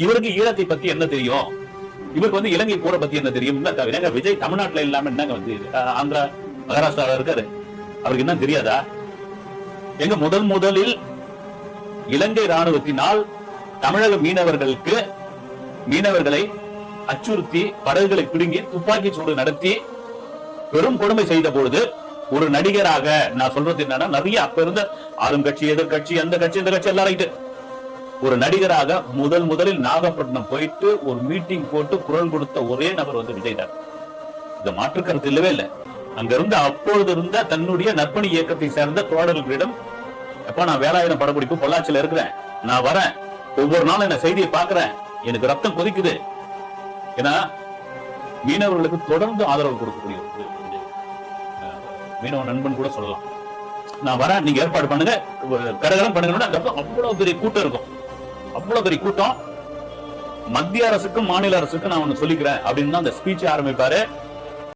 இவருக்கு ஈழத்தை பத்தி என்ன தெரியும், இவருக்கு வந்து இலங்கை போரை பத்தி என்ன தெரியும்? விஜய் தமிழ்நாட்டுல இல்லாம என்னங்க வந்து ஆந்திரா மகாராஷ்டிராவில் இருக்காரு, அவருக்கு என்ன தெரியாதா? எங்க முதலில் இலங்கை ராணுவத்தினால் தமிழக மீனவர்களை அச்சுறுத்தி படகுகளை பிடுங்கி துப்பாக்கி சூடு நடத்தி பெரும் கொடுமை செய்த பொழுது ஒரு நடிகராக நான் சொல்றது என்னன்னா, நிறைய அப்ப இருந்த ஆளுங்கட்சி எதிர்கட்சி அந்த கட்சி இந்த கட்சி எல்லாரும் ஒரு நடிகராக முதலில் நாகப்பட்டினம் போயிட்டு ஒரு மீட்டிங் போட்டு குரல் கொடுத்த ஒரே நபர் வந்து விஜய் தான். இந்த மாற்று கருத்து இல்லவே இல்லை. அங்க இருந்த அப்பொழுது இருந்த தன்னுடைய நற்பணி இயக்கத்தை சேர்ந்த தோழர்களிடம், எப்ப நான் வேலாயுதம் படப்பிடிப்பு பொள்ளாச்சியில இருக்கிறேன், நான் வரேன், ஒவ்வொரு நாளும் என்ன செய்தியை பாக்குறேன், எனக்கு ரத்தம் கொதிக்குது. ஏன்னா மீனவர்களுக்கு தொடர்ந்து ஆதரவு கொடுக்கக்கூடிய மீனவ நண்பன் கூட சொல்லலாம். நான் வரேன், நீங்க ஏற்பாடு பண்ணுங்க, கரகரம் பண்ணுங்க. அவ்வளவு பெரிய கூட்டம் இருக்கும், அவ்வளவு பெரிய கூட்டம். மத்திய அரசுக்கும் மாநில அரசுக்கும் நான் ஒண்ணு சொல்லிக்கிறேன் அப்படின்னு தான் அந்த ஸ்பீச் ஆரம்பிப்பாரு.